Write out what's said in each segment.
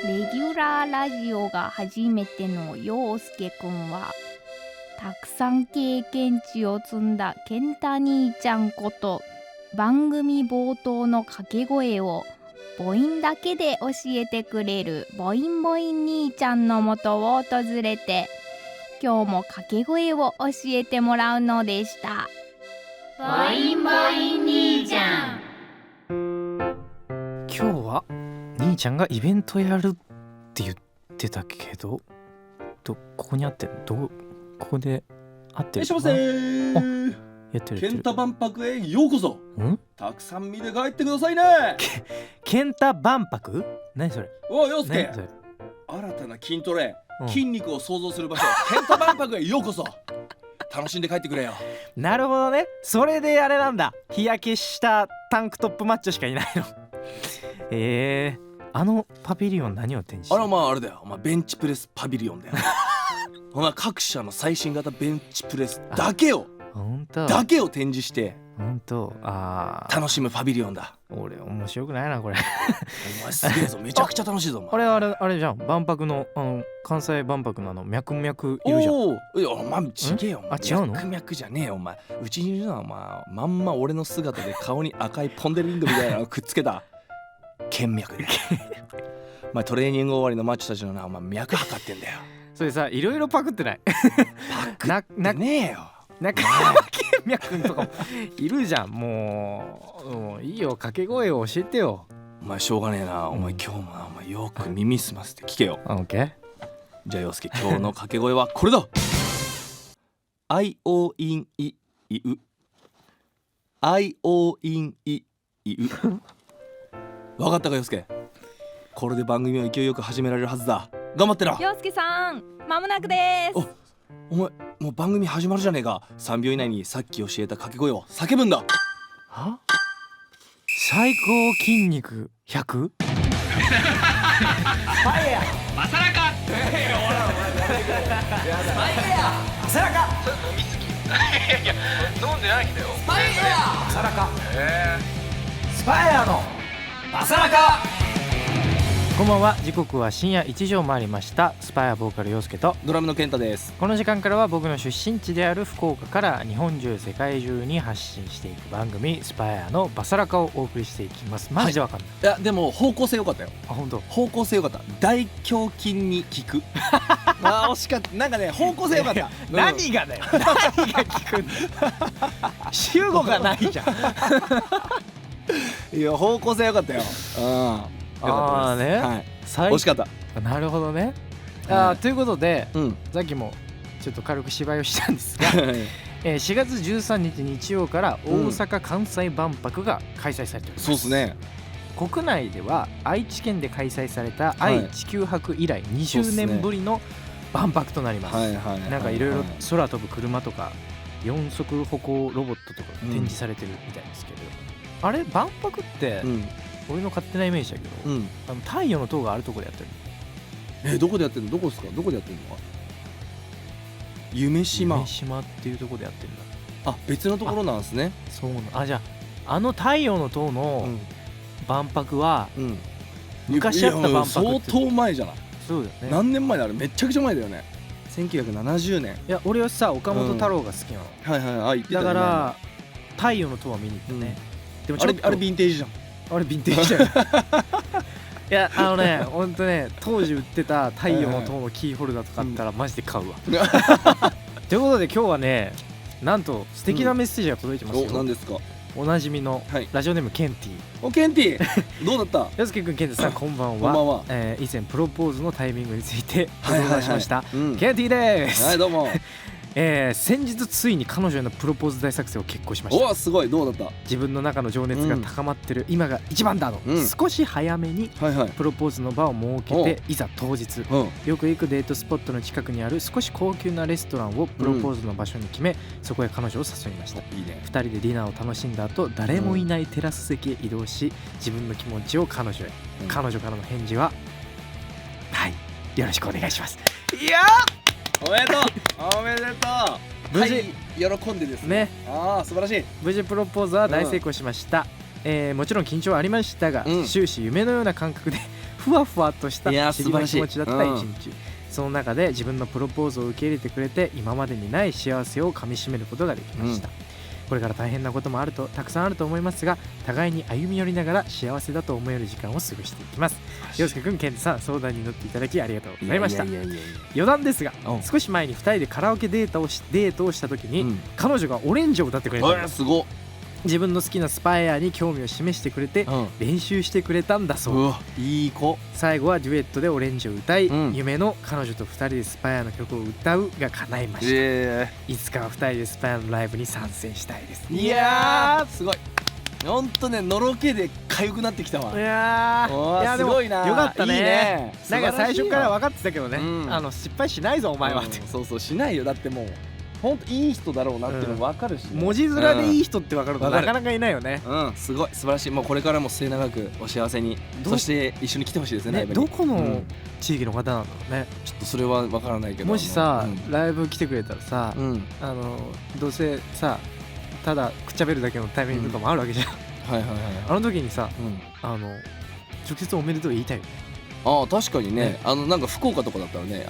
レギュラーラジオが初めての陽介くんは、たくさん経験値を積んだ健太兄ちゃんこと、番組冒頭の掛け声を母音だけで教えてくれる母音母音兄ちゃんのもとを訪れて、今日も掛け声を教えてもらうのでした。母音母音兄ちゃん。今日は兄ちゃんがイベントやるって言ってたけど、ここにあってるここであってる。いらっしゃいませー。やってる。ケンタ万博へようこそ。たくさん見て帰ってくださいね。ケンタ万博？何それ？おい陽介、何それ？新たな筋トレ、筋肉を創造する場所ケンタ万博へようこそ。楽しんで帰ってくれよ。なるほどね。それであれなんだ、日焼けしたタンクトップマッチョしかいないの。あのパビリオン何を展示してる？あれだよ、ベンチプレスパビリオンだよ。お前各社の最新型ベンチプレスだけを展示して楽しむパビリオンだ。俺面白くないなこれ。お前すげえぞ、めちゃくちゃ楽しいぞお前。あれじゃん、万博の関西万博の脈々いるじゃん。いやお前ちげえよ。違うの？脈々じゃねえよお前。うちにいるのはまんま俺の姿で顔に赤いポンデリングみたいなのをくっつけた剣脈で。トレーニング終わりのマッチたちのな、脈測ってんだよ。それさ、いろいろパクってない？パクってねえよ。中山健也くんとかもいるじゃん。もういいよ、掛け声を教えてよ。お前しょうがねえな。お前今日もよく耳すませて聞けよ。オッケー。じゃあ陽介、今日の掛け声はこれだ。あいおいんいいうあいおいんいいうわかったか陽介？これで番組を勢いよく始められるはずだ。頑張ってな。陽介さん、間もなくです。お前もう番組始まるじゃねえか。3秒以内にさっき教えた掛け声を叫ぶんだ。は？最高筋肉 100？ スパイヤマサラカ。スパイヤマサラカ。飲みすぎ。いや飲んでないんだよ。スパイヤマサラカ。スパイヤのマサラカ。こんばんは。時刻は深夜1時を回りました。スパイアボーカル陽介とドラムの健太です。この時間からは僕の出身地である福岡から日本中世界中に発信していく番組スパイアのバサラカをお送りしていきます。マジでわかんない。いやでも方向性良かったよ。本当？方向性良かった。大胸筋に効く。惜しかった。なんかね、方向性良かった。何がだよ。何が効くんだよ。集合がないじゃん。いや方向性良かったよ。ああね、はい、惜しかった。なるほどね。ということで、さっきもちょっと軽く芝居をしたんですが、4月13日日曜から大阪・関西万博が開催されております。そうですね。国内では愛知県で開催された愛・地球博以来20年ぶりの万博となります。なんかいろいろ空飛ぶ車とか4足歩行ロボットとか展示されてるみたいですけど、あれ万博って、俺の勝手なイメージだけど、太陽の塔があるところでやってる。どこでやってるの？どこですか？どこでやってるのか？夢島っていうところでやってるんだ。別のところなんですね。そうな。じゃあ太陽の塔の万博は、昔あった万博相当前じゃない？そうだよね。何年前だあれ？めちゃくちゃ前だよね。1970年。いや俺はさ、岡本太郎が好きなの。だから太陽の塔は見に行ったね。でもあれヴィンテージじゃん。あれヴィンテージだよ。いやほんとね、当時売ってた太陽の塔のキーホルダーとかあったらマジで買うわ。ということで今日はね、なんと素敵なメッセージが届いてますよ。何ですか？おなじみのラジオネームケンティ。ケンティどうだった？陽介くん、ケンティさんこんばんは。以前プロポーズのタイミングについてご相談しました。ケンティです。はい、どうも。先日ついに彼女へのプロポーズ大作戦を決行しました。すごい。どうだった？自分の中の情熱が高まってる今が一番だと、少し早めにプロポーズの場を設けて、いざ当日、よく行くデートスポットの近くにある少し高級なレストランをプロポーズの場所に決め、そこへ彼女を誘いました。2人でディナーを楽しんだ後、誰もいないテラス席へ移動し、自分の気持ちを彼女へ。彼女からの返事は、はい、よろしくお願いします。いやおめでとう。おめでとう。無事喜んでですね。素晴らしい。無事プロポーズは大成功しました。もちろん緊張はありましたが、終始夢のような感覚でふわふわとしたいや不思議な気持ちだった一素晴日、その中で自分のプロポーズを受け入れてくれて今までにない幸せをかみしめることができました、これから大変なこともたくさんあると思いますが、互いに歩み寄りながら幸せだと思える時間を過ごしていきます。陽介くん、ケントさん、相談に乗っていただきありがとうございました。余談ですが、少し前に2人でカラオケデートをした時に、彼女がオレンジを歌ってくれたんです。すごっ。自分の好きなスパイアに興味を示してくれて、練習してくれたんだそう。うわ、いい子。最後はデュエットでオレンジを歌い、夢の彼女と2人でスパイアの曲を歌うが叶いました、いつかは2人でスパイアのライブに参戦したいです。いやー、すごい。ほんとね、のろけで痒くなってきたわ。いやすごいな。よかったね。いいね。なんか最初から分かってたけどね、失敗しないぞお前はって、そうそう、しないよ。だってもうほんといい人だろうなっていうの分かるし、文字面でいい人って分かるとなかなかいないよね。すごい素晴らしい。もうこれからも末永くお幸せに、そして一緒に来てほしいですね。どこの地域の方なんだろうね。ちょっとそれは分からないけど、もしさ、ライブ来てくれたらさ、どうせさただくっちゃべるだけのタイミングとかもあるわけじゃん。あの時にさ、直接おめでとう言いたいよね。ああ、確かにね。なんか福岡とかだったらね、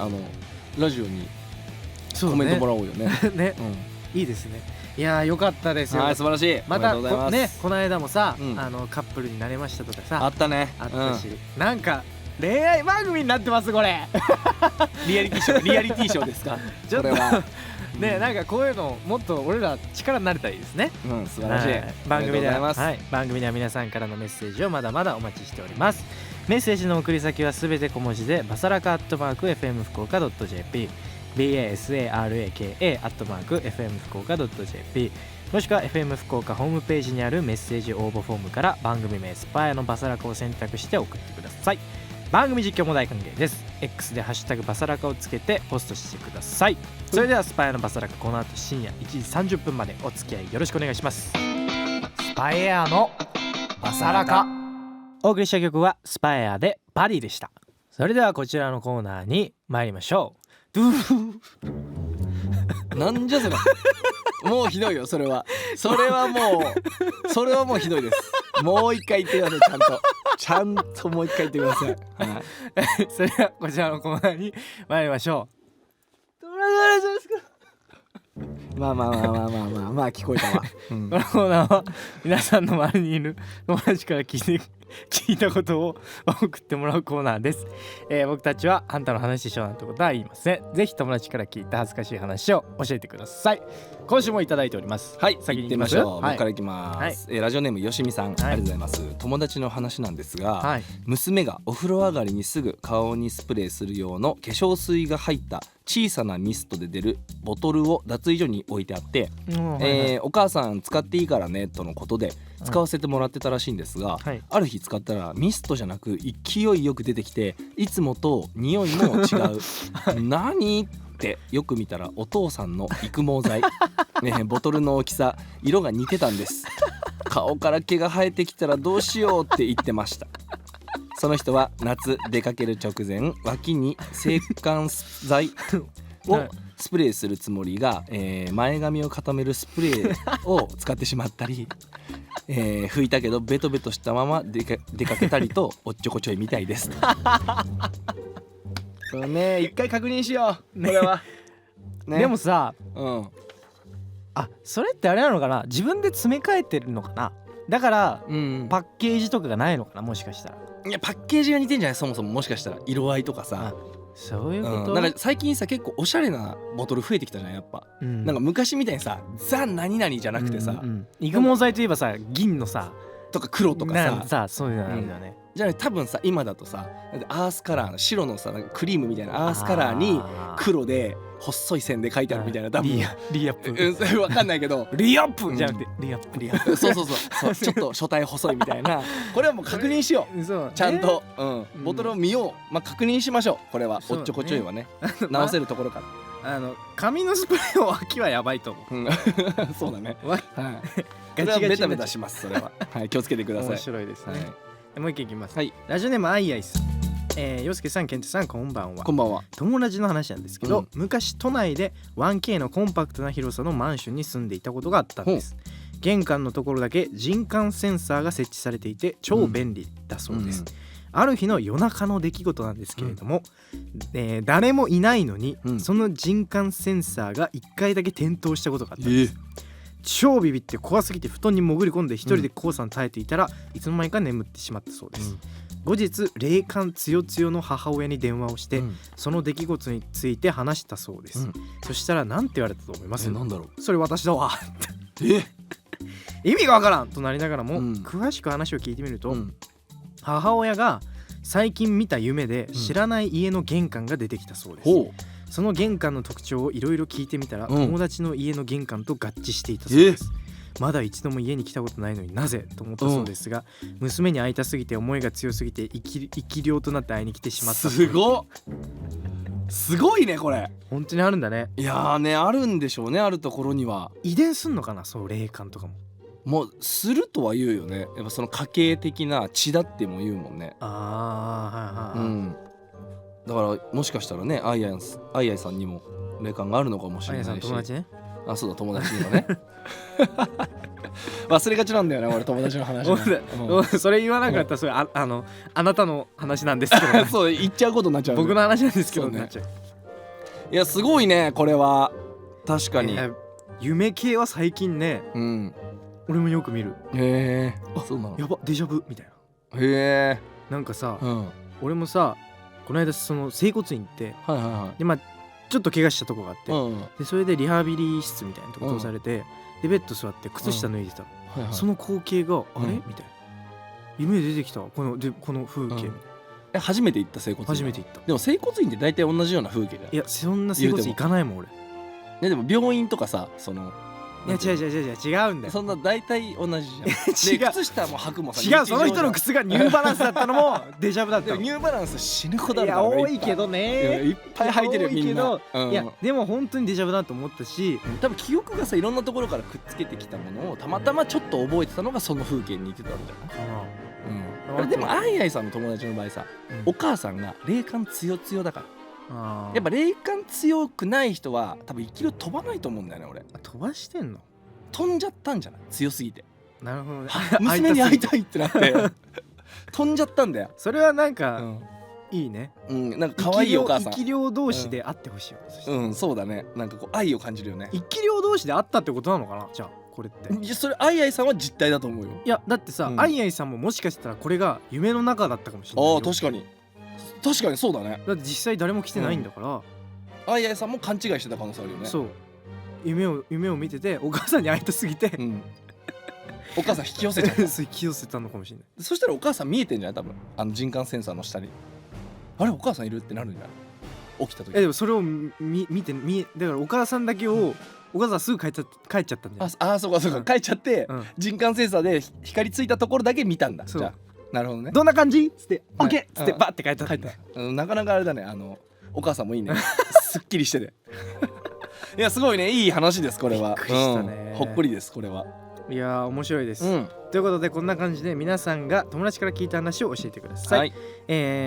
ラジオにコメントもらおうよね。ね、いいですね。いやー、よかったですよ。素晴らしい。またね、この間もさ、カップルになれましたとかさ、あったね。あったし、なんか恋愛番組になってますこれ。リアリティショーですか。これはね、なんかこういうのもっと俺ら力になれたらいいですね。素晴らしい。番組では皆さんからのメッセージをまだまだお待ちしております。メッセージの送り先はすべて小文字でバサラカ@fm福岡.jp、basaraka@fm福岡.jp、もしくは FM 福岡ホームページにあるメッセージ応募フォームから番組名スパイアのバサラカを選択して送ってください。番組実況も大歓迎です。 X でハッシュタグバサラカをつけてポストしてください。それではスパイアのバサラカ、この後深夜1時30分までお付き合いよろしくお願いします。スパイアのバサラカ、お送りした曲はスパイアでバディでした。それではこちらのコーナーに参りましょう。なんじゃそれ。もうひどいよ。それはもうひどいです。もう一回言ってください。ちゃんともう一回言ってください。それではこちらのコーナーに参りましょう。まあ聞こえたわ。このコーナーは皆さんの周りにいる友達から聞いたことを送ってもらうコーナーです。僕たちはあんたの話でしょなんてことは言いません。ぜひ友達から聞いた恥ずかしい話を教えてください。今週もいただいております。はい、先に行ってみましょう。僕からいきます。ラジオネームよしみさん、ありがとうございます。友達の話なんですが、娘がお風呂上がりにすぐ顔にスプレーする用の化粧水が入った小さなミストで出るボトルを脱衣所に置いてあって、お母さん使っていいからねとのことで使わせてもらってたらしいんですが、ある日使ったらミストじゃなく勢いよく出てきて、いつもと匂いも違う。何ってよく見たらお父さんの育毛剤、ボトルの大きさ色が似てたんです。顔から毛が生えてきたらどうしようって言ってました。その人は夏出かける直前、脇に制汗剤をスプレーするつもりが、前髪を固めるスプレーを使ってしまったり、拭いたけどベトベトしたまま出かけたりとおっちょこちょいみたいです。そうね、一回確認しよう、これは。でもさ、それってあれなのかな、自分で詰め替えてるのかな。だから、パッケージとかがないのかな、もしかしたら。いや、パッケージが似てんじゃない、そもそも。もしかしたら色合いとかさ。そういうこと。なんか最近さ、結構おしゃれなボトル増えてきたじゃん、やっぱ。なんか昔みたいにさ、ザ何々じゃなくてさ、育毛剤といえばさ、銀のさとか黒とかさ、そういうのなんだよね。じゃあ多分さ、今だとさ、アースカラーの白のさ、なんかクリームみたいなアースカラーに黒で細い線で書いてあるみたいな、多分リアップ、分かんないけど、リアップじゃなくてリアップ、そうちょっと書体細いみたいな。これはもう確認しよう、ちゃんとボトルを見よう。確認しましょう。これはおっちょこちょいはね、直せるところから。紙のスプレーを脇はやばいと思う。そうだね。ガチガチベタベタします。それは気をつけてください。面白いですね。もう一件いきます。ラジオネームアイアイス。陽介さん、ケントさん、こんばんは。こんばんは。友達の話なんですけど、昔都内で 1K のコンパクトな広さのマンションに住んでいたことがあったんです。玄関のところだけ人感センサーが設置されていて超便利だそうです。ある日の夜中の出来事なんですけれども、誰もいないのに、その人感センサーが1回だけ点灯したことがあったんです。超ビビって怖すぎて布団に潜り込んで一人でコウさん耐えていたら、いつの間にか眠ってしまったそうです。後日霊感つよつよの母親に電話をして、その出来事について話したそうです。そしたら何て言われたと思います？なんだろう。それ私だわ意味がわからんとなりながらも、詳しく話を聞いてみると、母親が最近見た夢で知らない家の玄関が出てきたそうです。その玄関の特徴をいろいろ聞いてみたら、友達の家の玄関と合致していたそうです。まだ一度も家に来たことないのになぜと思ったそうですが、娘に会いたすぎて思いが強すぎて生き量となって会いに来てしまった。すごいねこれ。本当にあるんだね。いやーね、あるんでしょうね、あるところには。遺伝すんのかな、そう霊感とかも。もうするとは言うよね。やっぱその家系的な血だっても言うもんね。はいはい。だからもしかしたらね、アイアイさんにも霊感があるのかもしれないし。アイアイさん友達ね。あ、そうだ、友達にもね忘れがちなんだよね俺、友達の話それ言わなかったらそれあなたの話なんですけど、ね、そう言っちゃうことになっちゃう、僕の話なんですけどね。いやすごいねこれは。確かに、夢系は最近ね、俺もよく見る。へえ。そうなの。やばデジャブみたいな。へえ。なんかさ、俺もさこの間その整骨院行って、でまあちょっと怪我したとこがあって、でそれでリハビリ室みたいなとこ通されて、でベッド座って靴下脱いでた、その光景があれみたいな、夢で出てきたこの風景。初めて行った整骨院？初めて行った。でも整骨院って大体同じような風景だよ。いやそんな整骨院行かないもん俺。でも病院とかさ、そのいや違うんだよ。そんな大体同じじゃん。靴下も履くもさ、違う、その人の靴がニューバランスだったのもデジャブだった。ニューバランス死ぬほどある。いや多いけどね、いっぱい履いてるよみんな。いやでも本当にデジャブだと思ったし、多分記憶がさいろんなところからくっつけてきたものをたまたまちょっと覚えてたのがその風景に似てたんじゃない？でもアイアイさんの友達の場合さ、お母さんが霊感強強だから、やっぱ霊感強くない人は多分生きる飛ばないと思うんだよね俺。飛ばしてんの？飛んじゃったんじゃない？強すぎて。なるほどね。娘に会いたいってなって飛んじゃったんだよ。それはなんかいいね。なんか可愛いお母さん。生き量同士で会ってほしいよ。そうだね。なんかこう愛を感じるよね。生き量同士で会ったってことなのかな、じゃあこれって。いやそれアイアイさんは実体だと思うよ。いやだってさ、アイアイさんももしかしたらこれが夢の中だったかもしれないよ。確かにそうだね。だって実際誰も来てないんだから、アイアイさんも勘違いしてた可能性あるよね。そう、夢を見ててお母さんに会いたすぎて、お母さん引き寄せちゃった。引き寄せたのかもしれない。そしたらお母さん見えてんじゃない？多分人感センサーの下にあれお母さんいるってなるんじゃない？起きた時。でもそれを見てだからお母さんだけを、お母さんすぐ帰っちゃったんだよ。そうか帰っちゃって、人感センサーで光ついたところだけ見たんだ。じゃあなるほどね。どんな感じっつってオッケーっつってバッて帰った。なかなかあれだね、お母さんもいいねすっきりしてていやすごいね、いい話ですこれは。びっくりしたね。ほっこりですこれは。いや面白いです、ということでこんな感じで皆さんが友達から聞いた話を教えてください、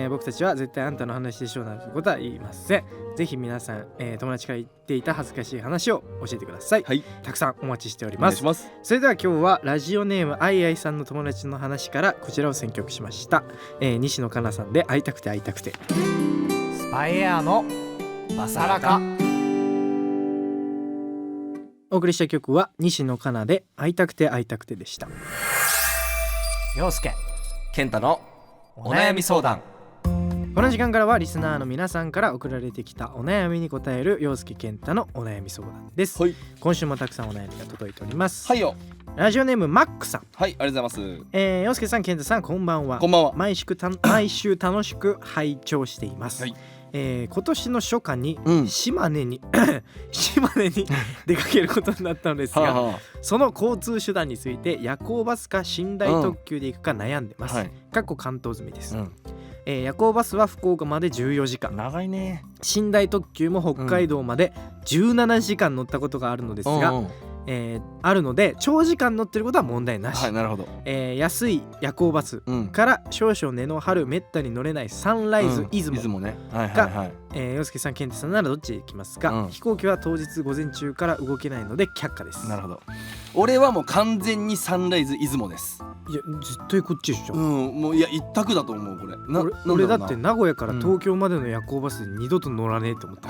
僕たちは絶対あんたの話でしょうなんてことは言いません。ぜひ皆さん、友達から言っていた恥ずかしい話を教えてください、たくさんお待ちしております。それでは今日はラジオネームあいあいさんの友達の話からこちらを選曲しました、西野カナさんで会いたくて。スパイエアのバサラカ。お送りした曲は西野カナで会いたくてでした。陽介健太のお悩み相談。この時間からはリスナーの皆さんから送られてきたお悩みに答える陽介健太のお悩み相談です、今週もたくさんお悩みが届いております。ラジオネームマックさん。ありがとうございます。陽介さん、健太さん、こんばんは。毎週楽しく拝聴しています、今年の初夏に島根に出かけることになったのですが、その交通手段について夜行バスか寝台特急で行くか悩んでます。関東済みです、夜行バスは福岡まで14時間、長いね。寝台特急も北海道まで17時間乗ったことがあるのですが、あるので長時間乗ってることは問題なし、なるほど。安い夜行バスから少々値の張るめったに乗れないサンライズ出雲が、陽介さん、健太さんならどっちへ行きますか？飛行機は当日午前中から動けないので却下です。なるほど。俺はもう完全にサンライズ出雲です。いや絶対こっちでしょ。もういや一択だと思うこれ。俺だって名古屋から東京までの夜行バスで二度と乗らねえと思った、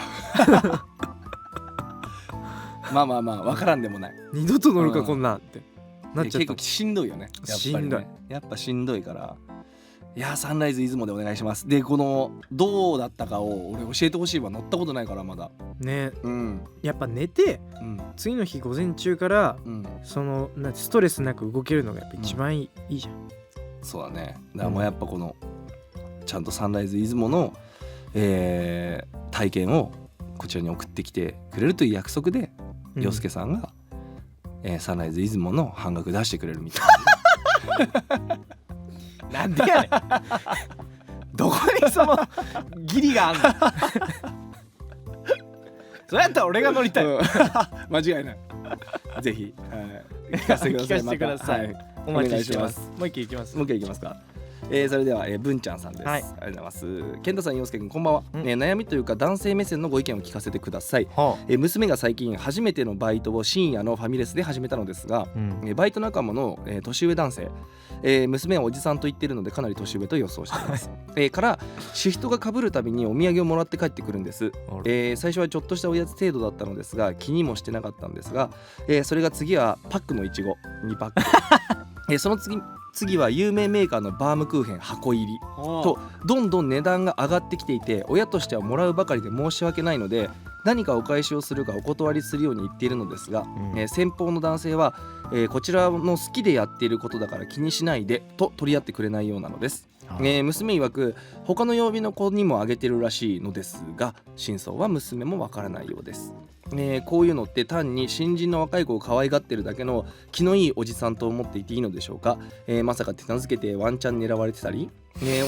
まあ分からんでもない。二度と乗るかこんなんってなっちゃった。結構しんどいよね。やっぱりね、しんどい。やっぱしんどいから。いやサンライズ出雲でお願いします。でこのどうだったかを俺教えてほしいわ。乗ったことないからまだね。やっぱ寝て、次の日午前中から、そのストレスなく動けるのがやっぱ一番いいじゃん。そうだね。だからもうやっぱこのちゃんとサンライズ出雲の、体験をこちらに送ってきてくれるという約束で、陽介さんが、サンライズ出雲の半額出してくれるみたいな。なんでやねんどこにその義理があんのそれやったら俺が乗りたい、間違いない。ぜひ、聞かせてください。聞かせてください、お待ちしてます。もう一回いきますか。それでは、文ちゃんさんです、ありがとうございます。健太さん、陽介君こんばんは、悩みというか男性目線のご意見を聞かせてください。娘が最近初めてのバイトを深夜のファミレスで始めたのですが、バイト仲間の、年上男性、娘はおじさんと言っているのでかなり年上と予想しています、からシフトが被るたびにお土産をもらって帰ってくるんです、最初はちょっとしたおやつ程度だったのですが気にもしてなかったんですが、それが次はパックのいちご2パックその次は有名メーカーのバームクーヘン箱入りとどんどん値段が上がってきていて、親としてはもらうばかりで申し訳ないので何かお返しをするかお断りするように言っているのですが、先方の男性は、こちらの好きでやっていることだから気にしないでと取り合ってくれないようなのです。娘曰く他の曜日の子にもあげてるらしいのですが真相は娘もわからないようです。こういうのって単に新人の若い子を可愛がってるだけの気のいいおじさんと思っていていいのでしょうか。まさか手なずけてワンチャン狙われてたり、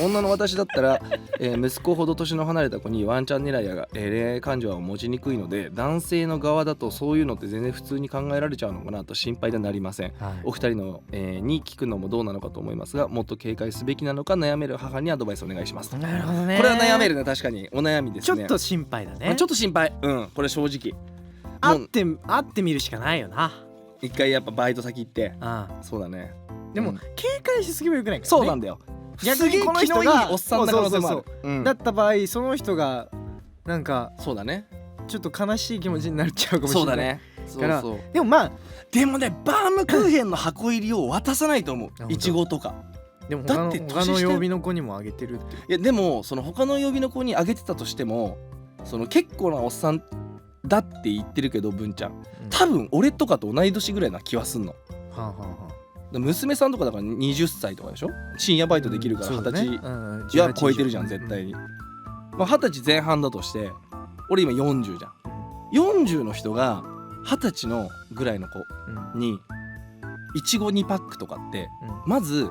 女の私だったら、息子ほど年の離れた子にワンチャン狙いや恋愛感情は持ちにくいので男性の側だとそういうのって全然普通に考えられちゃうのかなと心配でなりません、お二人の、に聞くのもどうなのかと思いますがもっと警戒すべきなのか悩める母にアドバイスお願いします。なるほどね。これは悩めるね。確かにお悩みですね。ちょっと心配だね。ちょっと心配。これ正直会ってみるしかないよな。一回やっぱバイト先行って、そうだね。でも、警戒しすぎもよくないからね。そうなんだよ。逆にこの人がおっさんだ可能性もある。だった場合その人がなんかそうだねちょっと悲しい気持ちになっちゃうかもしれない。そうだね。からでもでもねバームクーヘンの箱入りを渡さないと思う。いちごとか。でも他の曜日の子にもあげてるって。いやでもその他の曜日の子にあげてたとしてもその結構なおっさんだって言ってるけど文ちゃん、多分俺とかと同い年ぐらいな気はすんの。娘さんとかだから20歳とかでしょ。深夜バイトできるから20歳、いや超えてるじゃん絶対に。20歳前半だとして俺今40じゃん。40の人が20歳のぐらいの子にいちご2パックとかって、まず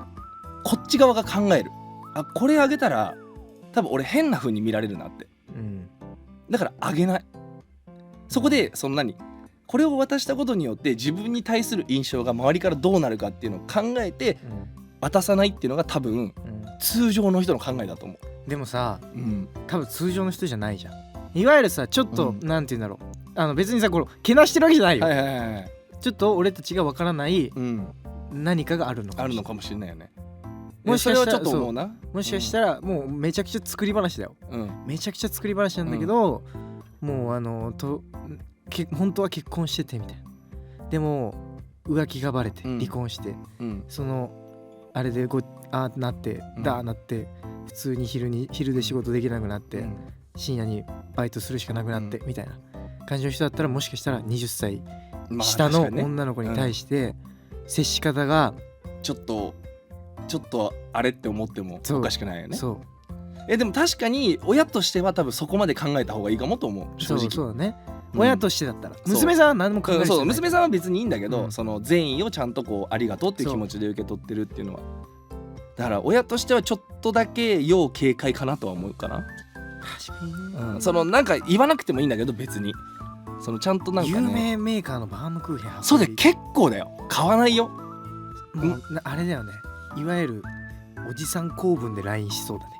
こっち側が考える。これあげたら多分俺変な風に見られるなって、だからあげない。そこでそんなにこれを渡したことによって自分に対する印象が周りからどうなるかっていうのを考えて渡さないっていうのが多分通常の人の考えだと思う。でもさ、多分通常の人じゃないじゃん。いわゆるさちょっと、なんて言うんだろう、別にさこれけなしてるわけじゃないよ、ちょっと俺たちがわからない、何かがあるのかもしれないよね。もしかしたらちょっと思うな。もしかしたらもうめちゃくちゃ作り話だよ、めちゃくちゃ作り話なんだけど、もう本当は結婚しててみたいな。でも浮気がバレて離婚して、そのあれでなってなって普通に昼で仕事できなくなって、深夜にバイトするしかなくなってみたいな感じの人だったらもしかしたら20歳下の女の子に対して接し方がちょっとあれって思ってもおかしくないよね。でも確かに親としては多分そこまで考えた方がいいかもと思う正直。そうだね、親としてだったら、娘さんは何も考えてない。娘さんは別にいいんだけど、その善意をちゃんとこうありがとうっていう気持ちで受け取ってるっていうのは、だから親としてはちょっとだけ要警戒かなとは思うかな。そのなんか言わなくてもいいんだけど別にそのちゃんとなんかね、有名メーカーのバームクーヘン、そうで結構だよ、買わないよ。もうあれだよね、いわゆるおじさん公文で LINE しそうだね。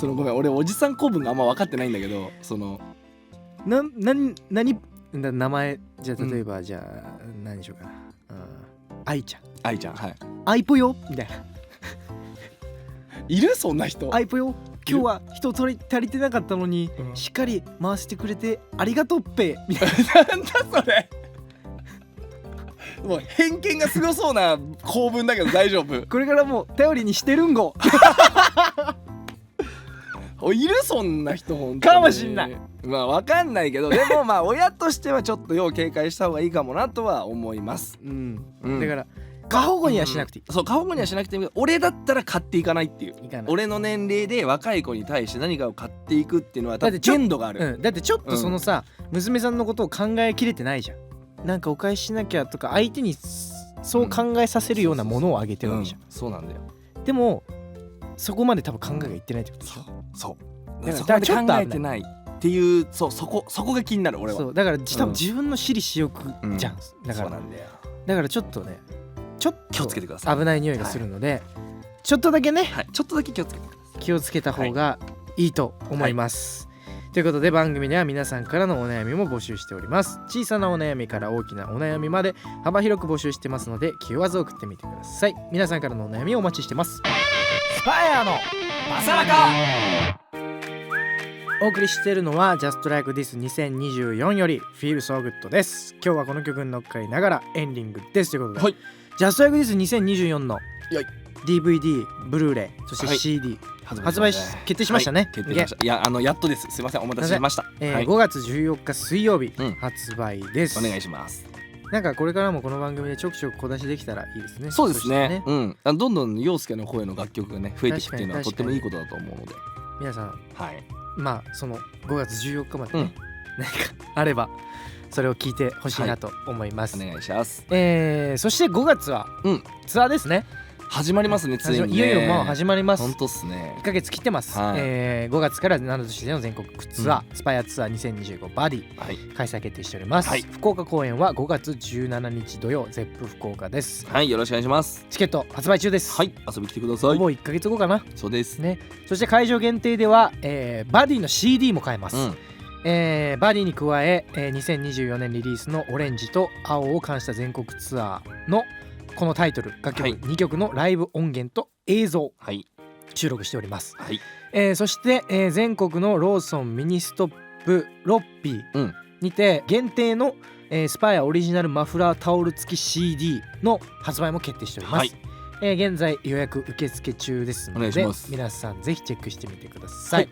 そのごめん俺おじさん公文があんま分かってないんだけど、その何名前じゃあ例えば、じゃあ何でしょうかな、愛ちゃん愛ちゃん、はい。アイポよみたいな、いるそんな人。アイポよ今日は人足りてなかったのに、うんしっかり回してくれてありがとうっぺみたいなんだそれ。もう偏見がすごそうな構文だけど大丈夫。な、これからも頼りにしてるんごいるそんな人本当にかもしんない。まあわかんないけど、でもまあ親としてはちょっと要警戒した方がいいかもなとは思います。うんうんだから過保護にはしなくていい、そう、過保護にはしなくていいけど、俺だったら買っていかないっていう。いかない俺の年齢で若い子に対して何かを買っていくっていうのは多分だってちょ限度がある。うん、だってちょっとそのさ、娘さんのことを考えきれてないじゃん。なんかお返ししなきゃとか相手にそう考えさせるようなものをあげてるわけじゃん、そうなんだよ。でもそこまで多分考えがいってないってことでしょ。そうだからそこまで考ちょっと危ないえてないっていう、そこが気になる俺は。そうだから多分うん自分の私利私欲じゃん、だからそうなんだよ。だからちょっとねちょっと気をつけてください。危ない匂いがするので、ちょっとだけねはい、ちょっとだけ気をつけてください。気をつけた方がいいと思います、ということで番組では皆さんからのお悩みも募集しております。小さなお悩みから大きなお悩みまで幅広く募集してますので気負わず送ってみてください。皆さんからのお悩みをお待ちしてます。スパイアのバサラカ。お送りしているのは Just Like This 2024より Feel So Good です。今日はこの曲に乗っかりながらエンディングですということで、はい、Just Like This 2024のよい DVD、ブルーレイ、そして CD、発売決定しましたね、はい、決定しました。いややっとです。すいません、お待たせしました。はい、5月14日水曜日、うん発売です。お願いします。なんかこれからもこの番組でちょくちょく小出しできたらいいですね。そうですね。そしてうん、どんどん陽介の声の楽曲がね増えていくっていうのはとってもいいことだと思うので、皆さんはい、まあその5月14日までね、うん何かあればそれを聞いてほしいなと思います、お願いします。そして5月は、ツアーですね。始まりますね、ついにね。いよいよもう始まります。本当っすね。1ヶ月切ってます、はい5月から7都市での全国ツアー、スパイアツアー2025バディ、はい、開催決定しております、はい、福岡公演は5月17日土曜ゼップ福岡です。はい、よろしくお願いします。チケット発売中です。はい、遊び来てください。ほぼ1ヶ月後かな。そうですね。そして会場限定では、バディの CD も買えます、バディに加え2024年リリースのオレンジと青を冠した全国ツアーのこのタイトル楽曲、2曲のライブ音源と映像、収録しております、そして、全国のローソンミニストップロッピーにて限定の、スパイアオリジナルマフラータオル付き CD の発売も決定しております、現在予約受付中ですので皆さんぜひチェックしてみてください、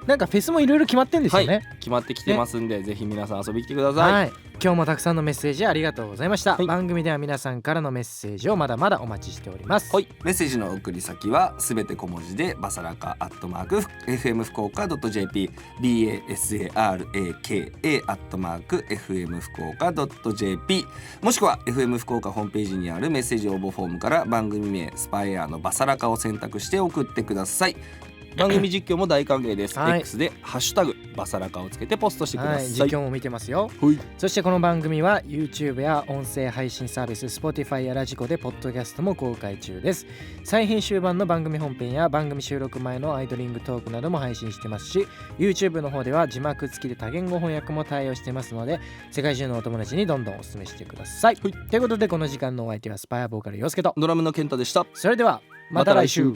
なんかフェスもいろいろ決まってんですよね、決まってきてますんで、ぜひ皆さん遊びに来てください、今日もたくさんのメッセージありがとうございました、番組では皆さんからのメッセージをまだまだお待ちしております、メッセージの送り先はすべて小文字でバサラカ@fm福岡 .jp basaraka@fm福岡 .jp もしくは FM 福岡ホームページにあるメッセージ応募フォームから番組名スパイアのバサラカを選択して送ってください。番組実況も大歓迎です、X でハッシュタグバサラカをつけてポストしてください、実況も見てますよ、そしてこの番組は YouTube や音声配信サービス Spotify やラジコでポッドキャストも公開中です。再編集版の番組本編や番組収録前のアイドリングトークなども配信してますし YouTube の方では字幕付きで多言語翻訳も対応してますので世界中のお友達にどんどんお勧めしてください、ということでこの時間のお相手はスパイアボーカル陽介とドラムの健太でした。それではまた来週。